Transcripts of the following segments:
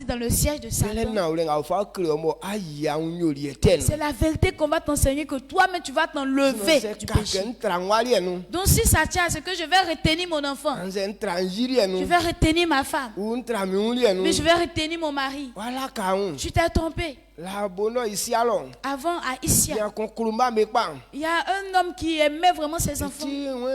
dans le siège de Satan. C'est la vérité qu'on va t'enseigner, que toi-même tu vas t'enlever du péché. Donc si ça tient, c'est que je vais retenir mon enfant, je vais retenir ma femme, mais je vais retenir mon mari. Tu t'es trompé. Avant à Issia, il y a un homme qui aimait vraiment ses enfants. Donc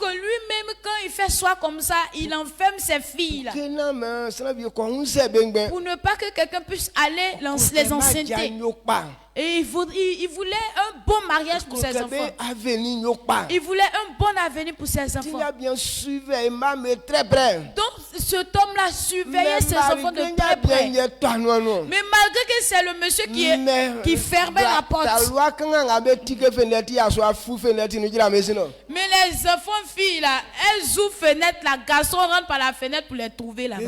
lui-même, quand il fait soi comme ça, il enferme ses filles là, pour ne pas que quelqu'un puisse aller les enceinter. Et il voulait un bon mariage pour ses enfants. Il voulait un bon avenir pour ses enfants. Donc cet homme-là surveillait ses enfants de très près. Mais malgré que c'est le monsieur qui fermait la porte. Mais les enfants filles là, elles ouvrent fenêtre, la garçon rentre par la fenêtre pour les trouver là-bas.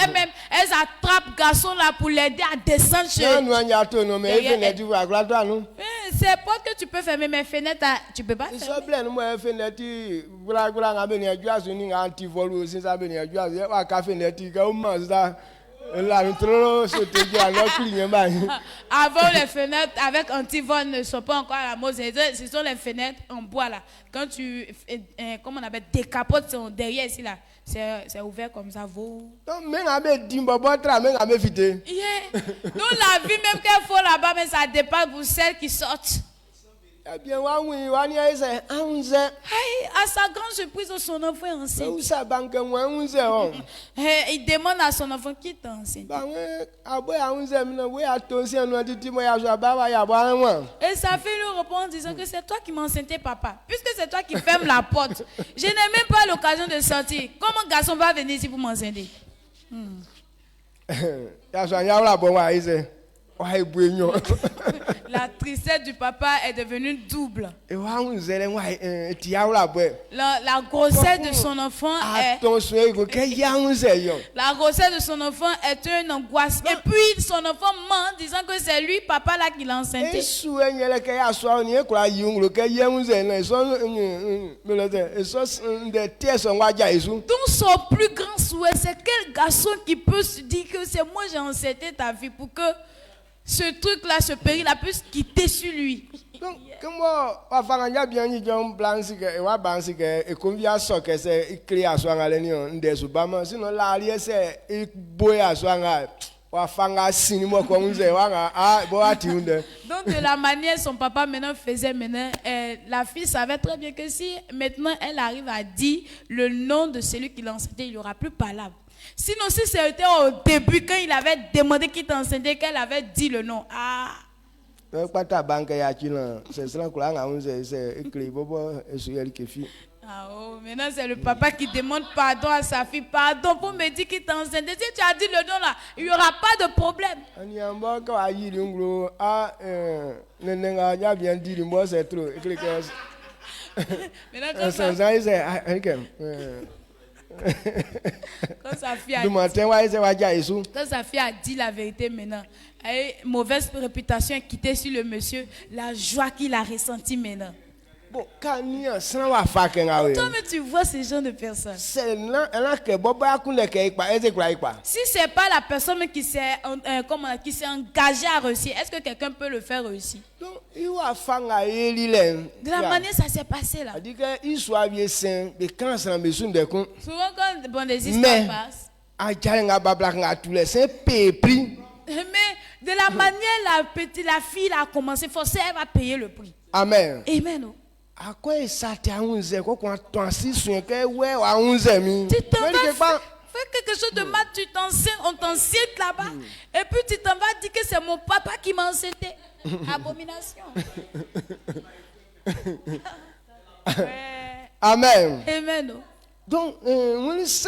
Elles-mêmes, elles attrapent garçon là pour l'aider à descendre chez eux. C'est pas que tu peux fermer mes fenêtres, tu peux pas fermer. Avant les fenêtres avec antivol ne sont pas encore à la mode. Ce sont les fenêtres en bois là. Quand tu comment on appelle, décapotes sont derrière ici là. C'est ouvert comme ça. Donc la vie même qu'elle faut là-bas, mais ça dépend pour celles qui sortent. À sa grande surprise, son enfant est enceinte. Il demande à son enfant, qui t'a enceinte? Et sa fille lui répond en disant que c'est toi qui m'as enceinté, papa. Puisque c'est toi qui fermes la porte, je n'ai même pas l'occasion de sortir. Comment un garçon va venir ici pour m'enceinte? La tristesse du papa est devenue double. La grossesse de son enfant est une angoisse. Et puis son enfant ment disant que c'est lui, papa là, qui l'a enceinté. Donc son plus grand souhait, c'est quel garçon qui peut se dire que c'est moi j'ai enceinté ta fille, pour que ce truc-là, ce péril-là puisse quitter sur lui. Donc, de la manière son papa maintenant faisait, la fille savait très bien que si maintenant elle arrive à dire le nom de celui qui l'a enceinté, il n'y aura plus parlable. Sinon, si c'était au début, quand il avait demandé qui t'enceintait, qu'elle avait dit le nom. Maintenant c'est le papa qui demande pardon à sa fille. Pardon pour me dire qu'il t'a enceinté. Si tu as dit le nom là, il n'y aura pas de problème. Quand sa fille a dit la vérité maintenant, mauvaise réputation est quittée sur le monsieur, la joie qu'il a ressentie maintenant. Toi, mais tu vois ce genre de personnes. Si c'est pas la personne qui s'est engagée à réussir, est-ce que quelqu'un peut le faire réussir? De la manière ça s'est passé là. Souvent quand des histoires passent, mais de la manière la fille a commencé, forcément elle va payer le prix. Amen. Amen. Tu fais quelque chose de mal, on t'encinte là-bas, et puis tu t'en vas dire que c'est mon papa qui m'a enceinté. Abomination. Amen. Amen. Donc, il dit,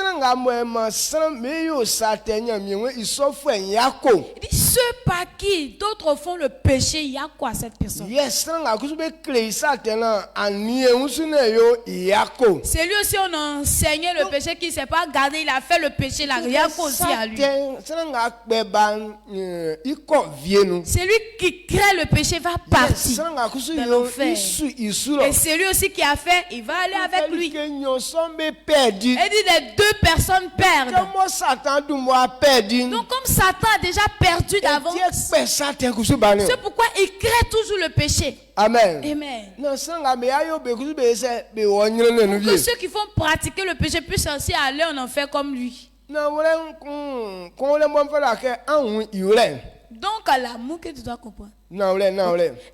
ceux par qui d'autres font le péché, il y a quoi à cette personne? C'est lui aussi, on a enseigné le péché, qui ne s'est pas gardé, il a fait le péché, là, il y a quoi aussi à lui? C'est lui qui crée le péché, va partir dans l'enfer. Et c'est lui aussi qui a fait, il va aller avec lui. Et dit les deux personnes perdent. Donc comme Satan a déjà perdu d'avance, c'est pourquoi il crée toujours le péché. Amen. Amen. Pour que ceux qui font pratiquer le péché puissent aussi aller en enfer comme lui. Donc l'amour que tu dois comprendre.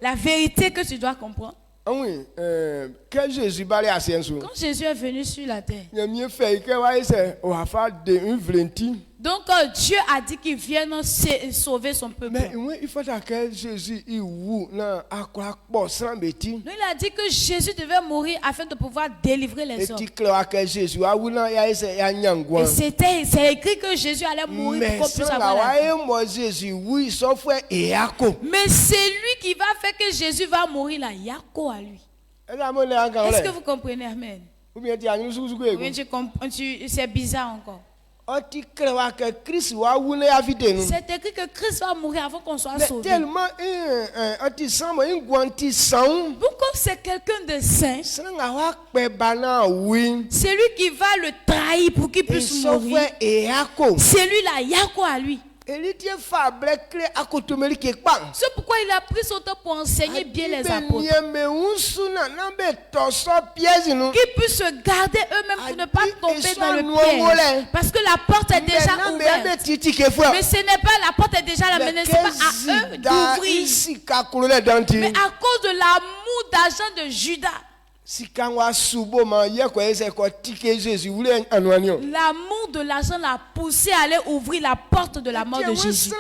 La vérité que tu dois comprendre. Quand Jésus est venu sur la terre, donc Dieu a dit qu'il vienne sauver son peuple. Donc il a dit que Jésus devait mourir afin de pouvoir délivrer les hommes. Et c'est écrit que Jésus allait mourir pour qu'on puisse avoir la vie. Mais c'est lui qui va faire que Jésus va mourir là. Il y a quoi à lui? Est-ce que vous comprenez? Amen. C'est bizarre encore. C'est écrit que Christ va mourir avant qu'on soit sauvé. Pourquoi c'est quelqu'un de saint? C'est lui qui va le trahir pour qu'il puisse mourir. C'est lui là, il y a quoi à lui? C'est pourquoi il a pris son temps pour enseigner bien les apôtres. Qu'ils puissent se garder eux-mêmes pour ne pas tomber dans le piège. Parce que la porte est déjà ouverte. Mais ce n'est pas, la porte est déjà là, mais ce n'est pas à eux d'ouvrir. Mais à cause de l'amour d'argent de Judas. L'amour de l'argent l'a poussé à aller ouvrir la porte de la mort de Jésus.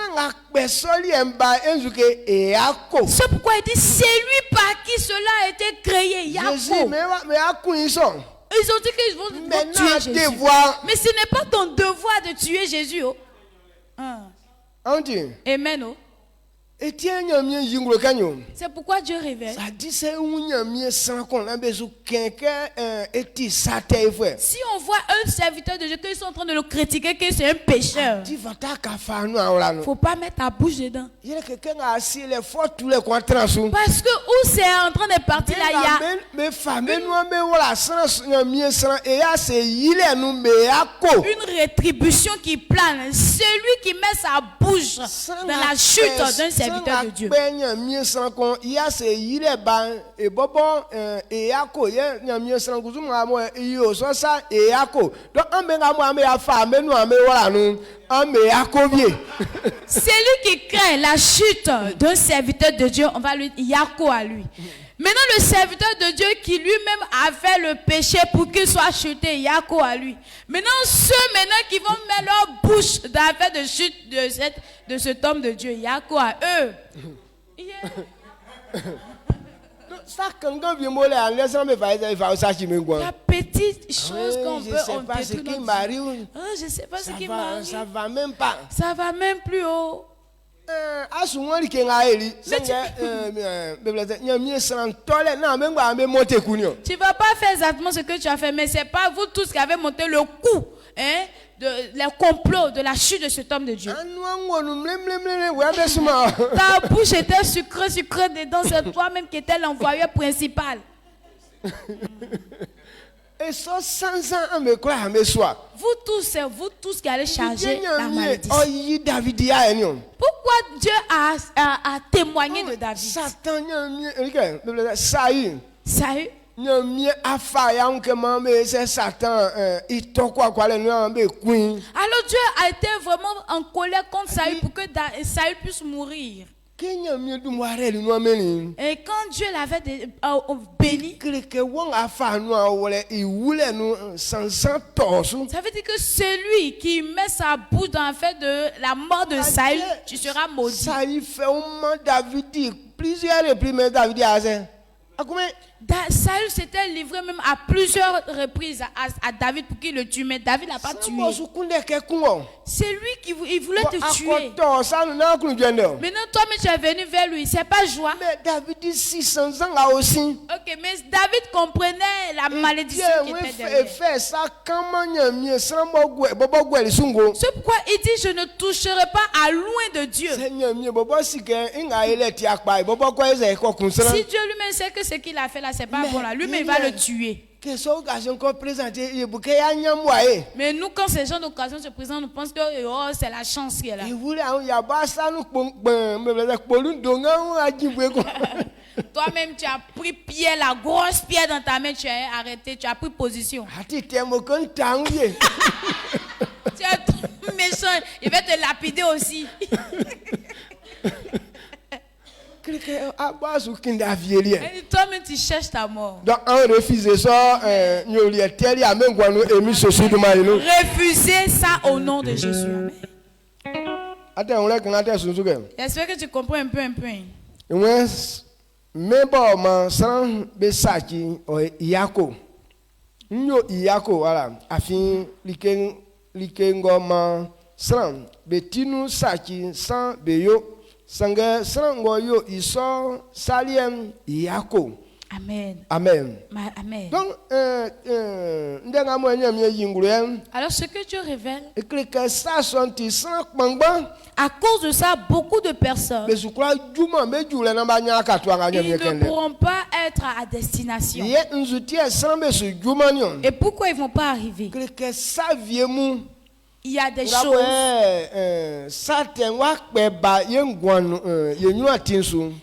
C'est pourquoi il dit, c'est lui par qui cela a été créé. Yaakov. Ils ont dit qu'ils vont tuer Jésus. Mais ce n'est pas ton devoir de tuer Jésus. Oh. Amen. Oh. C'est pourquoi Dieu révèle. Si on voit un serviteur de Dieu qu'ils sont en train de le critiquer, que c'est un pécheur, il ne faut pas mettre ta bouche dedans. Parce que où c'est en train de partir là, il y a une rétribution qui plane. Celui qui met sa bouche dans la chute d'un serviteur de Dieu. C'est lui qui craint la chute d'un serviteur de Dieu. On va lui dire Yako à lui. Maintenant, le serviteur de Dieu qui lui-même a fait le péché pour qu'il soit chuté, Yako à lui. Maintenant, ceux qui vont mettre leur bouche dans l'affaire de chute de cet homme de Dieu, Yako à eux. Yeah. La petite chose qu'on peut entendre. Je ne sais pas ce qui m'arrive. Ça va même pas. Ça va même plus haut. Tu ne vas pas faire exactement ce que tu as fait, mais c'est pas vous tous qui avez monté le coup, le complot de la chute de cet homme de Dieu. Ta bouche était sucrée dedans, c'est toi-même qui étais l'envoyeur principal. Vous tous qui allez charger la malédiction. Pourquoi Dieu a témoigné de David? Saül. Alors Dieu a été vraiment en colère contre Saül pour que Saül puisse mourir. Et quand Dieu l'avait béni, ça veut dire que celui qui met sa bouche dans l'affaire de la mort de Saül, tu seras maudit. Saül s'était livré même à plusieurs reprises à David pour qu'il le tue, mais David n'a pas tué. C'est lui qui voulait te tuer. Maintenant, toi-même, tu es venu vers lui. C'est pas joie. Mais David dit 600 ans là aussi. Ok, mais David comprenait la malédiction qui était derrière. C'est pourquoi il dit, je ne toucherai pas à loin de Dieu. Si Dieu lui-même sait que ce qu'il a fait là, c'est pas bon là. Lui-même, il va le tuer. Mais nous, quand ces gens d'occasion se présentent, nous pensons que oh, c'est la chance qui est là. Toi-même, tu as pris pierre, la grosse pierre dans ta main, tu as arrêté, tu as pris position. Tu es méchant, il va te lapider aussi. Et toi-même, tu cherches ta mort. Donc, on refuse ça. Refusez ça au nom de Jésus. J'espère que tu comprends un peu. Mais bon, man, sans besaki o Iyako. Nyo Iyako voilà. Afin likengo man sans betinu saki sans beyo. Sanga sango yo iso saliem Iyako. Amen. Amen. Amen. Donc, alors ce que Dieu révèle, à cause de ça, beaucoup de personnes ils ne pourront pas être à destination. Et pourquoi ils ne vont pas arriver? Il y a des choses.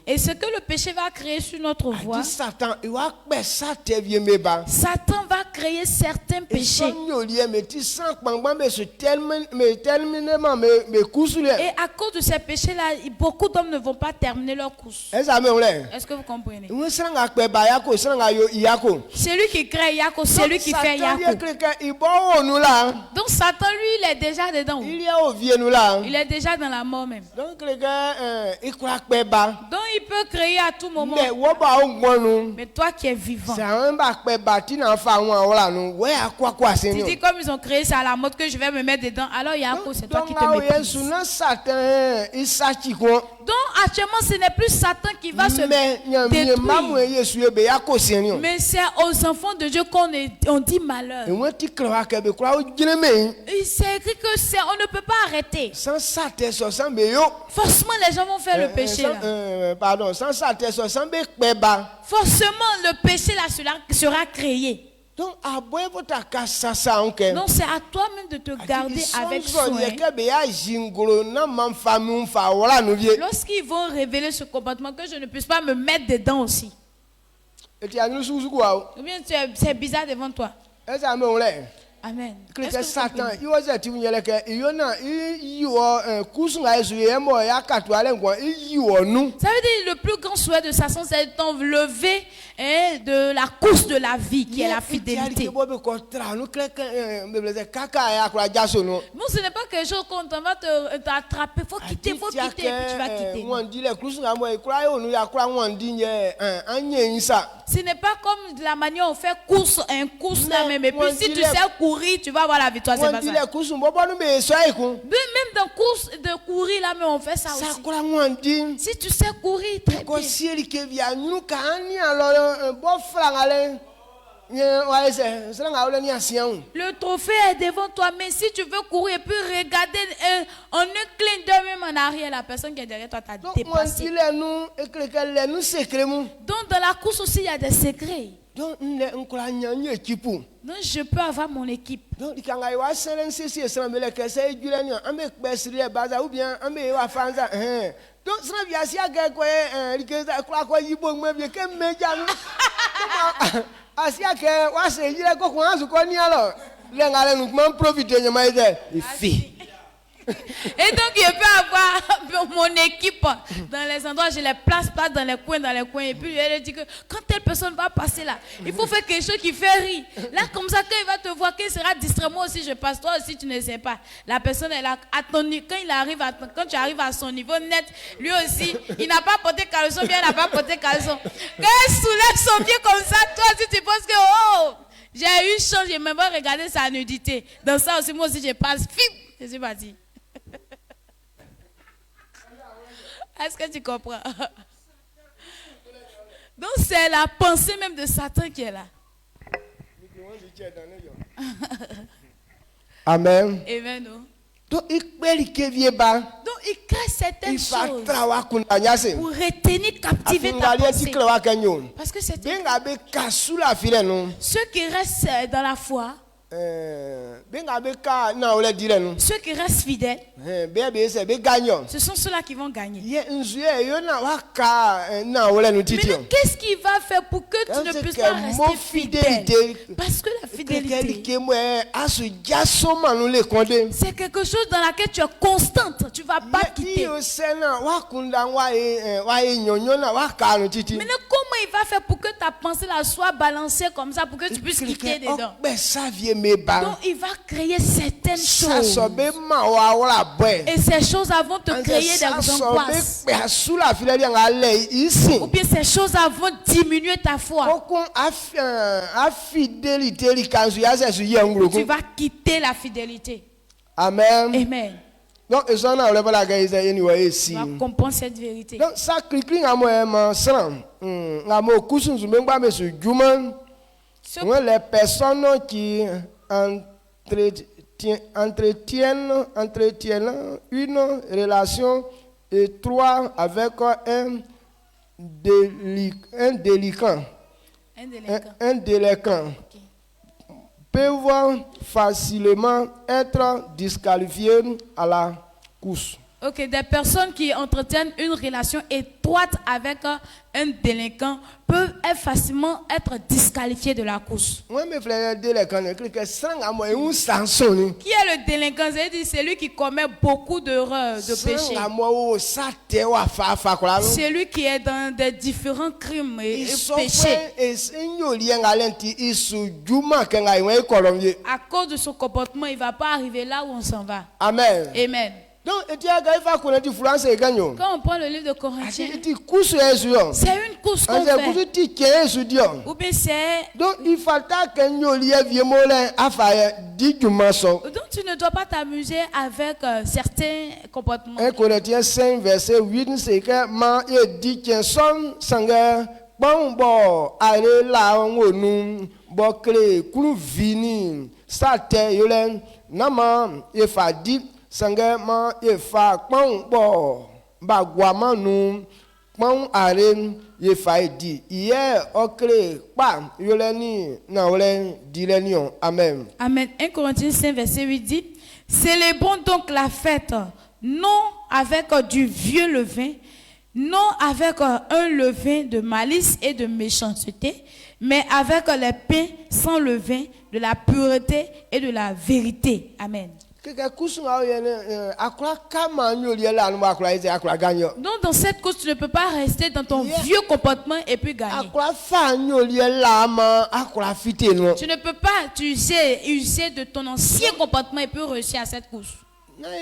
Et ce que le péché va créer sur notre voie, Satan va créer certains péchés. Et à cause de ces péchés-là, beaucoup d'hommes ne vont pas terminer leur course. Est-ce que vous comprenez? C'est lui qui crée Yako, c'est lui qui fait Yako. Donc Satan, lui, il est déjà dedans. Il est déjà dans la mort même. Donc il peut créer à tout moment. Mais toi qui es vivant, tu dis comme ils ont créé ça à la mode que je vais me mettre dedans. Alors Yako, c'est toi qui te méprises. Donc actuellement ce n'est plus Satan qui va se détruire. Mais c'est aux enfants de Dieu qu'on dit malheur. C'est écrit que on ne peut pas arrêter. Forcément les gens vont faire le péché là. Forcément le péché là sera créé. Donc c'est à toi-même de te garder avec soin. Lorsqu'ils vont révéler ce comportement, que je ne puisse pas me mettre dedans aussi. Ou bien c'est bizarre devant toi. Amen. Ça veut dire le plus grand souhait de Satan, c'est d'enlever de la course de la vie qui est la fidélité. Bon, ce n'est pas quelque chose qu'on va t'attraper. Il faut quitter, et puis tu vas quitter. Ce n'est pas comme la manière dont on fait course là même. Et puis si tu sais courir, tu vas avoir la victoire. C'est pas ça. Même dans course de courir là, mais on fait ça aussi. Si tu sais courir très bien. Le trophée est devant toi, mais si tu veux courir et puis regarder en un clin d'œil même en arrière, la personne qui est derrière toi t'a dépassé. Donc dans la course aussi, il y a des secrets. Donc je peux avoir mon équipe. Donc Et donc, je peux avoir mon équipe dans les endroits, je les place pas dans les coins. Et puis, je leur dis que quand telle personne va passer là, il faut faire quelque chose qui fait rire. Là, comme ça, quand il va te voir, qu'il sera distrait, moi aussi, je passe. Toi aussi, tu ne sais pas. La personne, elle a attendu. Quand tu arrives à son niveau net, lui aussi, il n'a pas porté caleçon, bien, il n'a pas porté caleçon. Quand il soulève son pied comme ça, toi aussi, tu penses que, oh, j'ai eu chance, j'ai même pas regardé sa nudité. Dans ça aussi, moi aussi, je passe. Je suis parti. Est-ce que tu comprends? Donc c'est la pensée même de Satan qui est là. Amen. Amen. Donc il crée certaines choses pour retenir, captiver ta pensée. Parce que c'est ceux qui restent dans la foi, ceux qui restent fidèles, ce sont ceux-là qui vont gagner. Mais qu'est-ce qu'il va faire pour que tu ne puisses pas rester fidèle? Parce que la fidélité, c'est quelque chose dans laquelle tu es constante. Tu ne vas pas quitter. Maintenant, comment il va faire pour que ta pensée là soit balancée comme ça, pour que tu puisses quitter dedans? Donc il va créer certaines choses. Et ces choses vont te créer des angoisses. Ou bien ces choses vont diminuer ta foi. Tu vas quitter la fidélité. Amen. Amen. Donc, tu vas comprendre cette vérité. Donc, ça clique à moi, les personnes qui entretiennent une relation étroite avec un délinquant. Okay. Peuvent facilement être disqualifiés à la course. Ok, des personnes qui entretiennent une relation étroite avec un délinquant peuvent facilement être disqualifiées de la course. Qui est le délinquant? C'est lui qui commet beaucoup d'erreurs, de péchés. C'est lui qui est dans des différents crimes et péchés. À cause de son comportement, il ne va pas arriver là où on s'en va. Amen. Amen. Donc, quand on prend le livre de Corinthiens, c'est une course qu'on fait. Ou bien c'est... Donc, il faut que donc, tu ne dois pas t'amuser avec certains comportements. 1 Corinthiens 5, verset 8, c'est que sangema yefa kpɔnkpɔ baguama nu kpɔn are yefa edi iye okre kpa yoleni na ole dileni on. Amen. Amen. 1 Corinthiens 5 verset 8 dit: célébrons donc la fête non avec du vieux levain, non avec un levain de malice et de méchanceté, mais avec les pains sans levain, de la pureté et de la vérité. Amen. Donc dans cette course, tu ne peux pas rester dans ton vieux comportement et puis gagner. Tu ne peux pas user de ton ancien comportement et puis réussir à cette course. Donc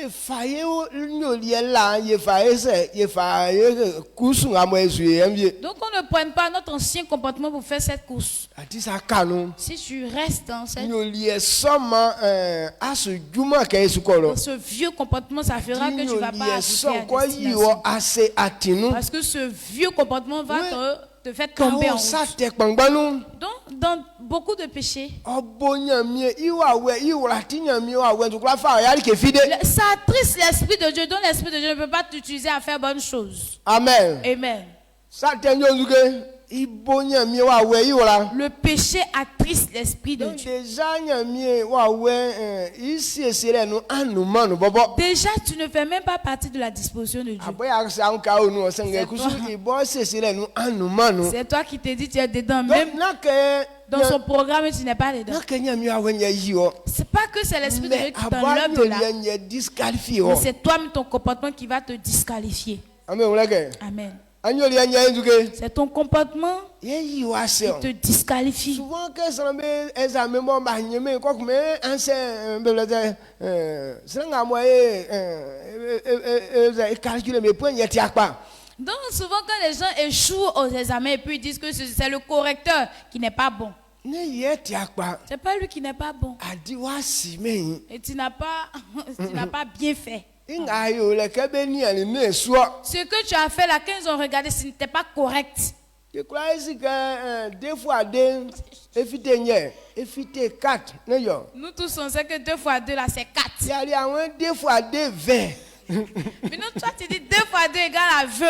on ne prenne pas notre ancien comportement pour faire cette course. Si tu restes dans cette dans ce vieux comportement, ça fera que tu ne vas pas arriver à destination. Parce que ce vieux comportement va te faire tomber en route. Donc, dans beaucoup de péchés, ça attriste l'Esprit de Dieu. Donc l'Esprit de Dieu ne peut pas t'utiliser à faire bonnes choses. Amen. Amen. Le péché attriste l'Esprit de Dieu. Déjà, tu ne fais même pas partie de la disposition de Dieu. C'est toi qui te dis tu es dedans. Même Dans son programme, tu n'es pas dedans. C'est pas que c'est l'esprit de Dieu qui t'enlève de là. Mais c'est toi-même ton comportement qui va te disqualifier. Amen. C'est ton comportement qui te disqualifie. Souvent, donc souvent quand les gens échouent aux examens et puis ils disent que c'est le correcteur qui n'est pas bon. C'est pas lui qui n'est pas bon. Et tu n'as pas bien fait. Ce que tu as fait là, quand ils ont regardé, ce n'était pas correct. Nous tous on sait que 2 fois 2 là c'est 4. 2 fois 2, 20. Maintenant toi tu dis 2 fois 2 égale à 20.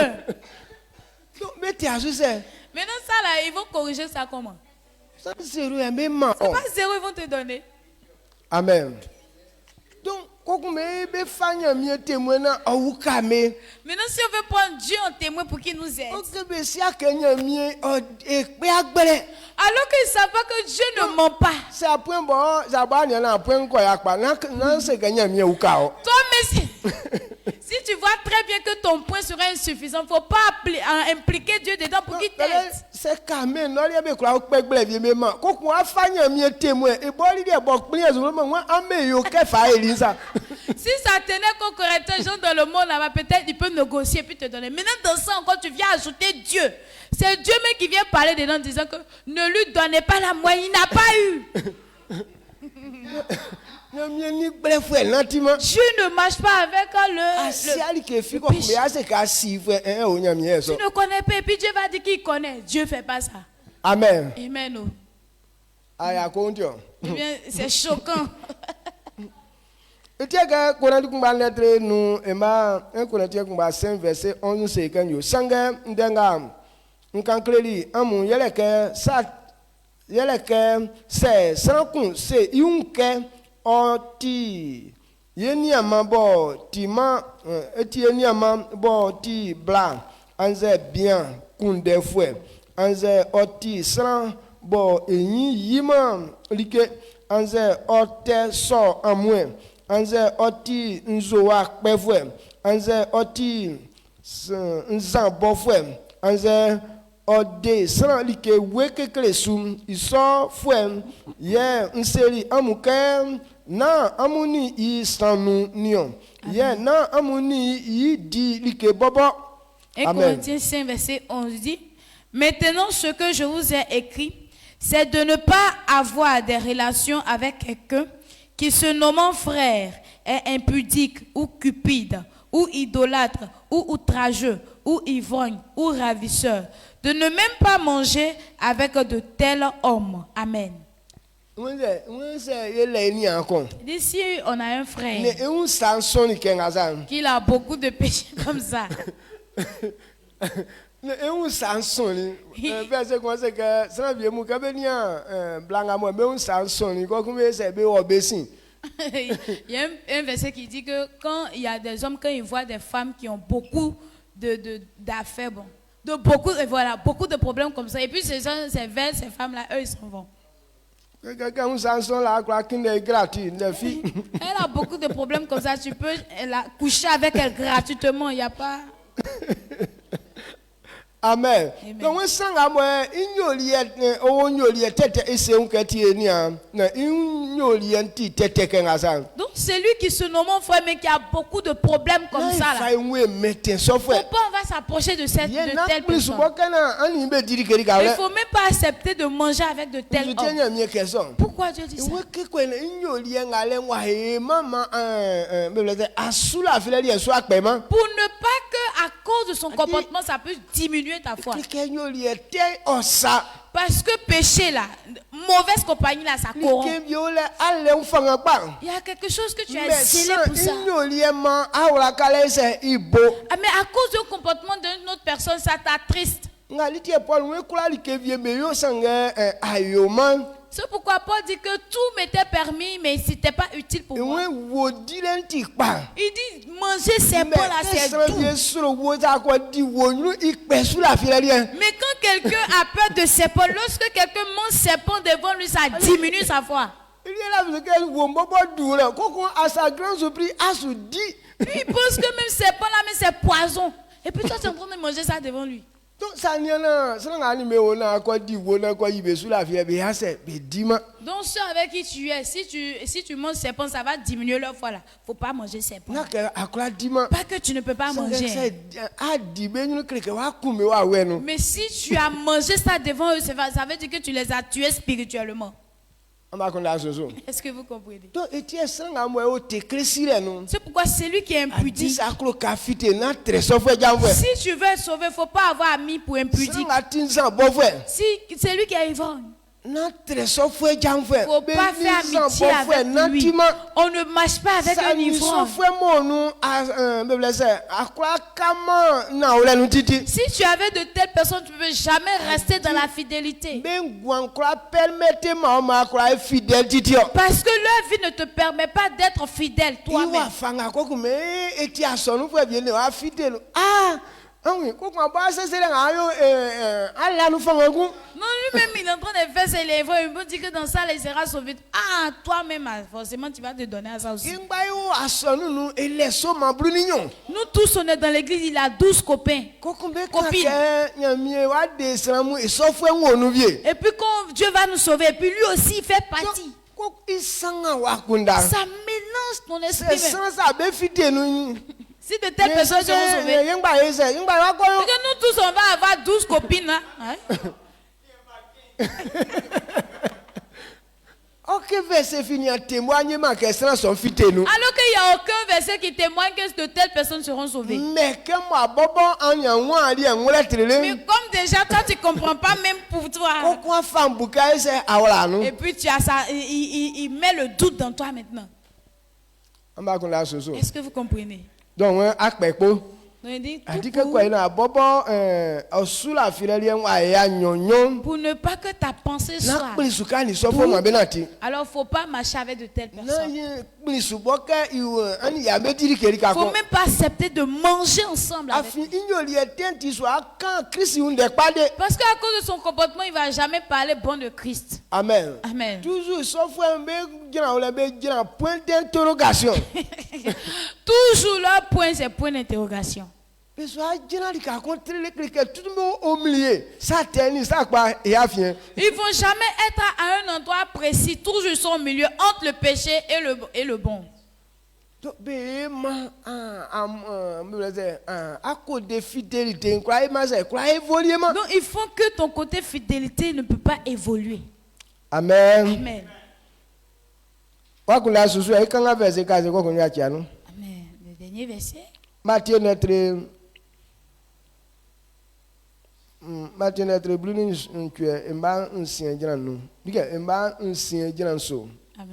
Maintenant ça là, ils vont corriger ça comment? C'est pas 0, ils vont te donner. Amen. Donc, maintenant si on veut prendre Dieu en témoin pour qu'il nous aide, alors qu'ils ne savent pas que Dieu ne ment pas. Toi, mais si tu vois très bien que ton point sera insuffisant, il ne faut pas impliquer Dieu dedans pour qu'il t'aide. Si ça tenait qu'au correcteur, les gens dans le monde là-bas, peut-être il peut négocier puis te donner. Maintenant, dans ça encore, tu viens ajouter Dieu. C'est Dieu même qui vient parler dedans en disant que ne lui donnez pas la moyenne, il n'a pas eu. Dieu ne marche pas avec le tu ne connais pas et puis Dieu va dire qu'il connaît. Dieu ne fait pas ça. Amen. Amen. Eh bien, c'est choquant. Et tiens que Corinthiens kumba lettre nous ema 1 Corinthiens kumba 5 verset 11 c'est quand yo sanga ndenga nkankleli amu yeleke c'est sans kun c'est yunke oti yeni amabo tima eti yeni amabo ti blanc anze bien kunde fouet anze oti sans bo eyin yima like anze ote so amwe anze oti nzoa kpefwe anze oti nzan bofwe anze ode san like wekekele sum iso fwe ye nseri amuke na amuni I sanu nion ye na amuni I di like bobo. Amen. Corinthiens 5 verset 11 dit: Maintenant ce que je vous ai écrit, c'est de ne pas avoir des relations avec quelqu'un qui se nommant frère est impudique ou cupide ou idolâtre ou outrageux ou ivrogne ou ravisseur, de ne même pas manger avec de tels hommes. Amen. D'ici on a un frère qui a beaucoup de péchés comme ça. Il y a un verset qui dit que quand il y a des hommes, quand ils voient des femmes qui ont beaucoup d'affaires, beaucoup de problèmes comme ça, et puis ces femmes-là, eux, ils s'en vont. Elle a beaucoup de problèmes comme ça, tu peux coucher avec elle gratuitement, il n'y a pas... Amen. Donc donc celui qui se nomme frère mais qui a beaucoup de problèmes comme ça là. Pourquoi on va s'approcher de telle personne? Il ne faut même pas accepter de manger avec de tels hommes. Pourquoi Dieu dit ça? Pour ne pas que à cause de son comportement ça peut diminuer ta foi. Parce que péché là, mauvaise compagnie là, ça corrompt. Il y a quelque chose que tu as scellé pour ça. Mais à cause du comportement d'une autre personne, ça t'attriste. C'est pourquoi Paul dit que tout m'était permis, mais c'était pas utile pour moi. Il dit manger ces pains-là, c'est doux. Mais quand quelqu'un a peur de ses pains, lorsque quelqu'un mange ses pains devant lui, ça diminue sa foi. Il pense que même ces pains-là, mais c'est poison. Et puis toi, tu es en train de manger ça devant lui. Donc ceux avec qui tu es, si tu manges ces pains, ça va diminuer leur foi là. Faut pas manger ces pains. Pas que tu ne peux pas manger. Mais si tu as mangé ça devant eux, ça veut dire que tu les as tués spirituellement. Est-ce que vous comprenez? C'est pourquoi celui qui est impudique, si tu veux être sauvé, il ne faut pas avoir ami pour impudique. Si celui qui est ivrogne, il ne faut pas faire amitié avec lui. On ne marche pas avec un ivrogne. Si tu avais de telles personnes, tu ne peux jamais rester dans la fidélité. Parce que leur vie ne te permet pas d'être fidèle toi-même. Non, lui-même il est en train de faire ses lèvres. Il me dit que dans ça, il sera sauvé. Ah, toi-même, forcément, tu vas te donner à ça aussi. Nous tous, on est dans l'église, il a 12 copains. Copines. Et puis quand Dieu va nous sauver, et puis lui aussi, il fait partie. Ça mélange ton esprit. Si de telles personnes seront sauvées, que nous tous on va avoir 12 copines là. Aucun verset finit en témoignement que ceux sont fités nous. Alors qu'il n'y a aucun verset qui témoigne que de telles personnes seront sauvées. Mais comme déjà toi tu ne comprends pas même pour toi. Et puis tu as ça, il met le doute dans toi maintenant. Est-ce que vous comprenez? Donc, il dit pour ne pas que ta pensée soit. Alors, il ne faut pas marcher avec de telles personnes. Il ne faut même pas accepter de manger ensemble avec lui. Parce qu'à cause de son comportement, il ne va jamais parler bon de Christ. Amen. Amen. Toujours, sauf un point d'interrogation. Toujours leur point, c'est point d'interrogation. Il ne faut jamais être à un endroit précis, toujours ils sont au milieu entre le péché et le bon. Donc il faut que ton côté fidélité ne peut pas évoluer. Amen. Amen. Amen. Le dernier verset. Matthieu notre blune emba nsien jina nu bika emba nsien jina nso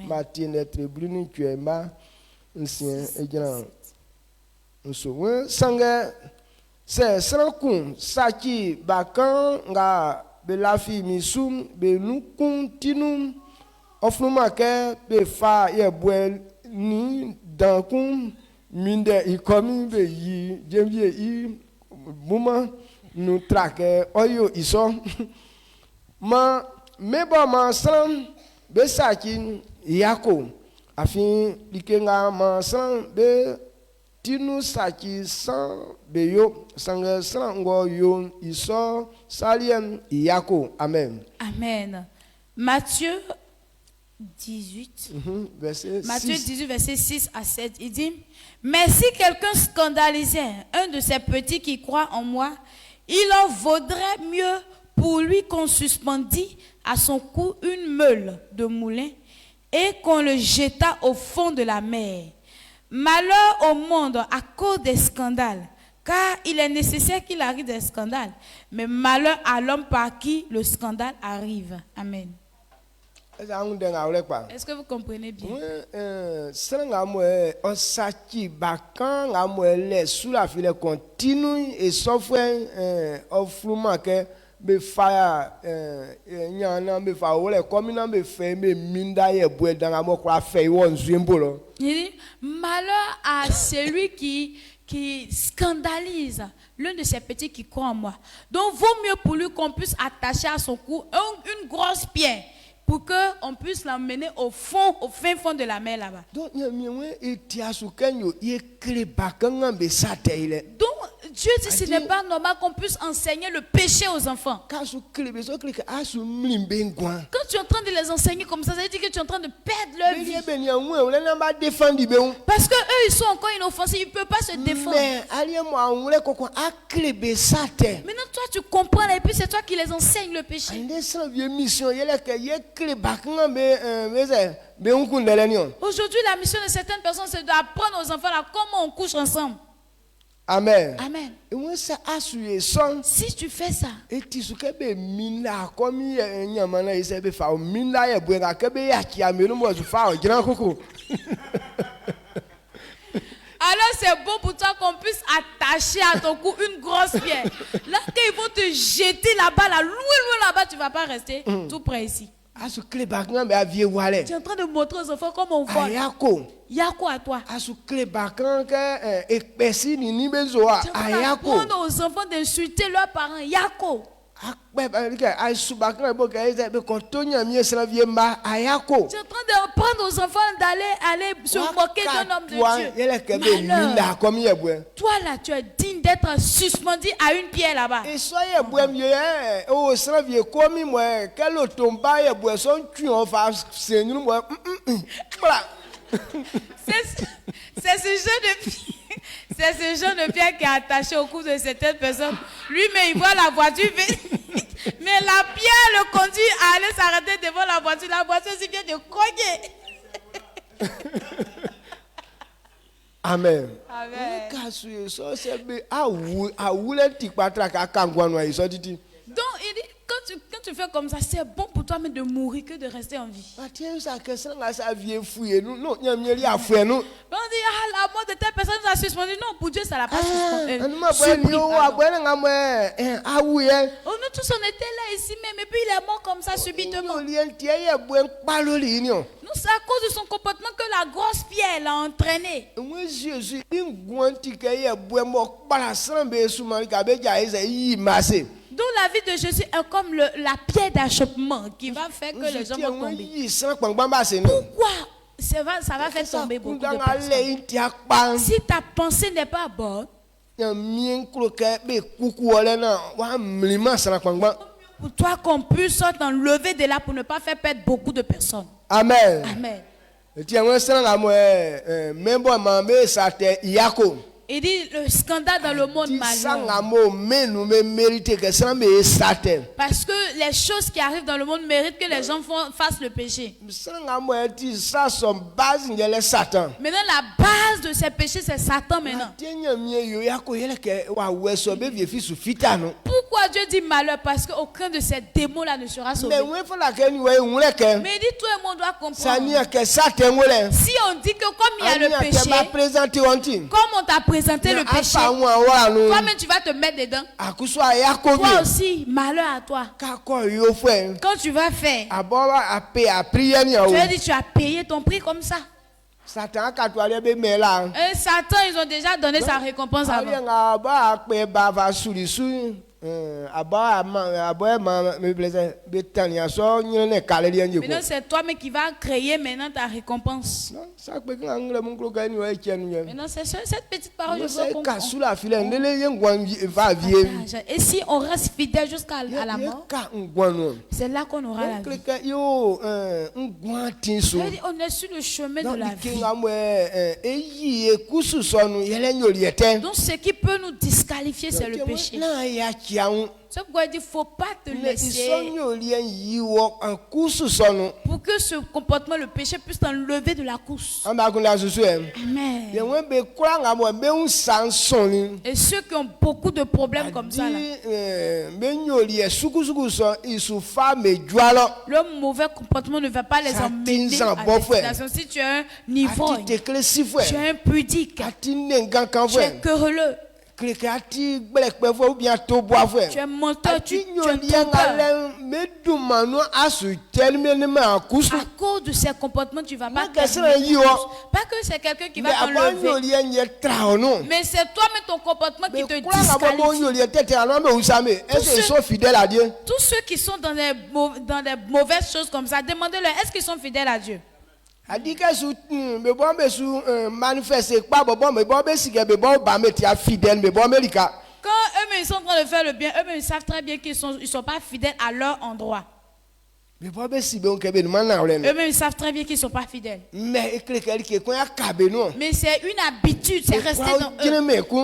Matthieu notre blune emba nsien jina nso we sanga se srankun saki bakan nga belafi misum be nu continue ofnuma ke be fa ye boel ni dankun minde ikomi be yi jemie yi buma nous traquons oyo iso ma mebo ma san be saki yako afin likenga ma san be tinu saki san be yo sanga san ngo yo iso saliem yako. Amen. Amen. Matthieu 18 Matthieu 18 verset 6 à 7 il dit: mais si quelqu'un scandalisait un de ces petits qui croient en moi, il en vaudrait mieux pour lui qu'on suspendît à son cou une meule de moulin et qu'on le jetât au fond de la mer. Malheur au monde à cause des scandales, car il est nécessaire qu'il arrive des scandales, mais malheur à l'homme par qui le scandale arrive. Amen. Est-ce que vous comprenez bien? be fire nyana be fa wole comme na be fait me minda ye boe dans amo kwa fait won zuimbolo. Il dit malheur à celui qui scandalise l'un de ses petits qui croit en moi. Donc vaut mieux pour lui qu'on puisse attacher à son cou une grosse pierre pour qu'on puisse l'emmener au fin fond de la mer là-bas. Donc Dieu dit ce n'est pas normal qu'on puisse enseigner le péché aux enfants. Quand tu es en train de les enseigner comme ça veut dire que tu es en train de perdre leur vie. Parce que eux ils sont encore inoffensifs, ils ne peuvent pas se défendre. Maintenant toi tu comprends et puis c'est toi qui les enseignes le péché. Aujourd'hui la mission de certaines personnes c'est d'apprendre aux enfants là comment on couche ensemble. Amen. Amen. Si tu fais ça, alors c'est bon pour toi qu'on puisse attacher à ton cou une grosse pierre. Là, quand ils vont te jeter là-bas, là, loin là-bas, tu ne vas pas rester tout près ici. Tu es en train de montrer aux enfants comment on vole. Yako à toi. Tu es en train d'apprendre aux enfants d'insulter leurs parents. Yako. Tu es en train d'apprendre aux enfants d'aller se moquer d'un homme de Dieu. Toi là, tu es digne d'être suspendu à une pierre là-bas. C'est ce genre de pierre qui est attaché au cou de certaines personnes. Lui, mais il voit la voiture, mais la pierre le conduit à aller s'arrêter devant la voiture. La voiture aussi vient de cogner. Amen. Amen. Donc, il dit, quand tu fais comme ça, c'est bon pour toi mais de mourir que de rester en vie. On dit, la mort de telle personne nous a suspendu. Non, pour Dieu, ça l'a pas suspendu. Nous tous, on était là ici même, et puis il est mort comme ça subitement. Nous, c'est à cause de son comportement que la grosse pierre l'a entraîné. Donc la vie de Jésus est comme la pierre d'achoppement qui va faire que les gens vont tomber. Pourquoi ça va faire tomber beaucoup de personnes? Si ta pensée n'est pas bonne, pour toi qu'on puisse t'enlever de là pour ne pas faire perdre beaucoup de personnes. Amen. Amen. Il dit le scandale dans le monde malheureux. Parce que les choses qui arrivent dans le monde méritent que les gens fassent le péché. Maintenant la base de ces péchés c'est Satan maintenant. Pourquoi Dieu dit malheur? Parce qu'aucun de ces démons là ne sera sauvé. Mais il dit tout le monde doit comprendre. Si on dit que comme il y a le péché, comme on t'a présenté le péché, toi-même tu vas te mettre dedans. Toi aussi, malheur à toi. Quand tu vas faire, tu vas dire tu as payé ton prix comme ça. Satan, ils ont déjà donné sa récompense avant. Maintenant c'est toi mais qui va créer maintenant ta récompense. Maintenant c'est cette petite parole je veux comprendre. Et si on reste fidèle jusqu'à la mort, c'est là qu'on aura la vie. On est sur le chemin de la vie. Donc ce qui peut nous disqualifier c'est le péché. C'est pourquoi il dit qu'il ne faut pas te laisser pour que ce comportement, le péché, puisse t'enlever de la course. Amen. Et ceux qui ont beaucoup de problèmes comme ça, là, le mauvais comportement ne va pas les emmener à destination. Si tu es un ivrogne, tu es impudique, tu es querelleux, Tu es menteur, tu es à cause de ces comportements, tu ne vas pas terminer. Pas que c'est quelqu'un qui va t'enlever. Mais c'est toi-même ton comportement qui te disqualifie. Est-ce qu'ils sont fidèles à Dieu? Tous ceux qui sont dans des mauvaises choses comme ça, demandez-leur, est-ce qu'ils sont fidèles à Dieu? Quand eux-mêmes ils sont en train de faire le bien, eux-mêmes ils savent très bien qu'ils ne sont pas fidèles à leur endroit. Eux-mêmes ils savent très bien qu'ils ne sont pas fidèles. Mais c'est une habitude, c'est resté dans eux.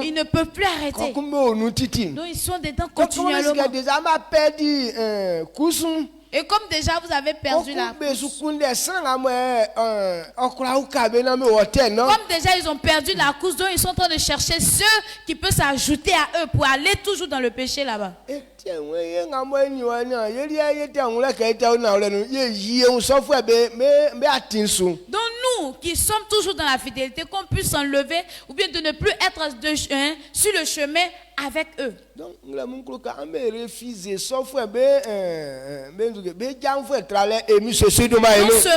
Ils ne peuvent plus arrêter. Donc ils sont dedans continuellement. Et comme déjà vous avez perdu la course, comme déjà ils ont perdu la course, donc ils sont en train de chercher ceux qui peuvent s'ajouter à eux pour aller toujours dans le péché là-bas. Donc nous qui sommes toujours dans la fidélité, qu'on puisse s'enlever ou bien de ne plus être sur le chemin avec eux. Donc, ce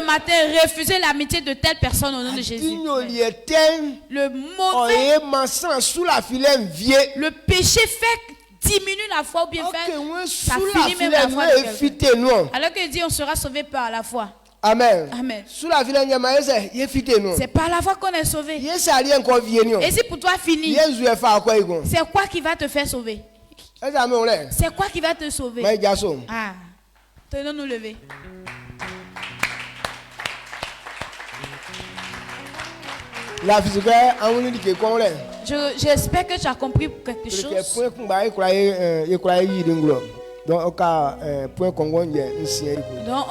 matin, refusez l'amitié de telle personne au nom de Jésus. Le mauvais, le péché fait diminue la foi ou bien fait, ça finit même la foi de quelqu'un. Alors qu'il dit on sera sauvé par la foi. Amen. Amen. C'est par la foi qu'on est sauvé. Et si pour toi fini, c'est quoi qui va te faire sauver? C'est quoi qui va te sauver? Ah, tenons nous lever. J'espère que tu as compris quelque chose. Donc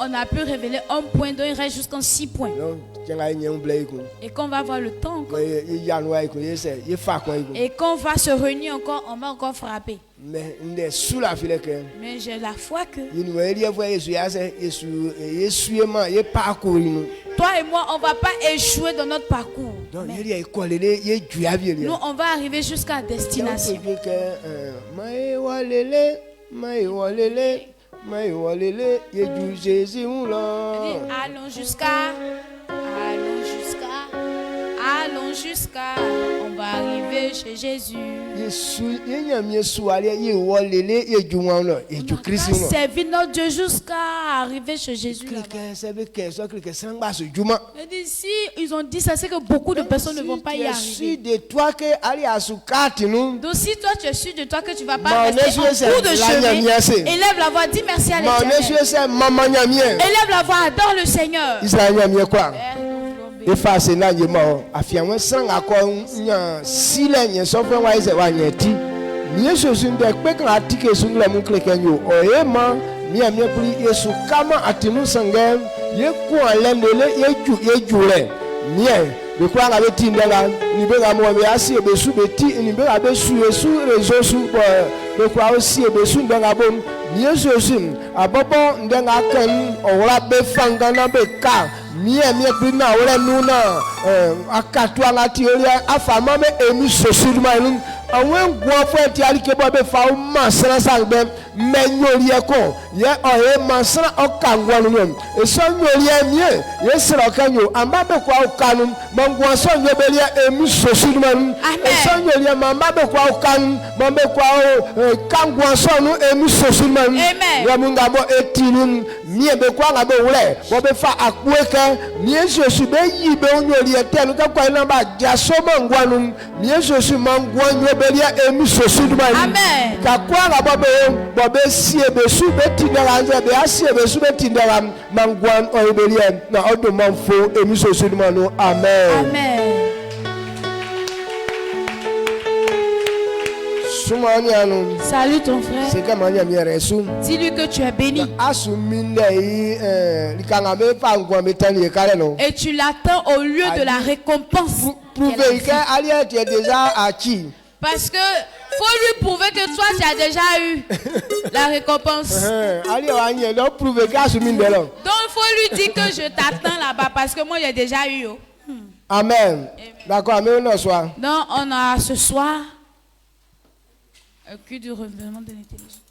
on a pu révéler un point, donc il reste jusqu'en 6 points. Et quand on va avoir le temps encore, et quand on va se réunir encore, on va encore frapper. Mais j'ai la foi que toi et moi, on ne va pas échouer dans notre parcours. Nous, on va arriver jusqu'à destination. Allons jusqu'à, on va arriver chez Jésus. On va servir notre Dieu jusqu'à arriver chez Jésus. Et si ils ont dit ça, c'est que beaucoup de personnes ne vont pas y arriver. Donc si toi tu es sûr de toi que tu ne vas pas rester en cours de chemin, élève la voix, dis merci à l'Éternel. Élève la voix, adore le Seigneur. Efface na yema afianwe sang akon nya sile sofre wa ise wa nyeti ni yesu nde peka atike sungla mu klekenyo oyema mi amia pri yesu kama atimu sangem ye ku alendele yejure nie be kwa nga beti ndala ni be ga mo be asi be su beti ni be ga be su yesu rezo su be kwa osi be su ndanga bom ni yesu sim abobo ndanga kan owra be fanga na be ka mie bina wala nuna akatwa ngati oria afama me emi sosirma nu awen guafo ti alike bo be fa o masra sangbe menyori eko ye oye masra okangwa nu eso nyori emie ye sra kanyo amba be kwa okanu mangwa so nyobelia emi sosirma nu eso nyori mamba be kwa okanu mambe kwa kangwa so nu emi sosirma nu ya munga bo etinu mie be kwa ngabe wule bo be fa akueka Yesu be yibe onyori etelu ka kwa na ba jasoma ngwanu Yesu mangwanyo belia emi sosuduma amen ka kwa ga bobe sie be su betindara nze be asie be su betindara mangwan obelia na odo manfo emi sosuduma no amen amen. Salut ton frère. Dis-lui que tu es béni. Et tu l'attends au lieu de la récompense. Parce que faut lui prouver que toi tu as déjà eu la récompense. Donc il faut lui dire que je t'attends là-bas parce que moi j'ai déjà eu. Amen. D'accord, donc on a ce soir. Un culte du renouvellement de l'intelligence.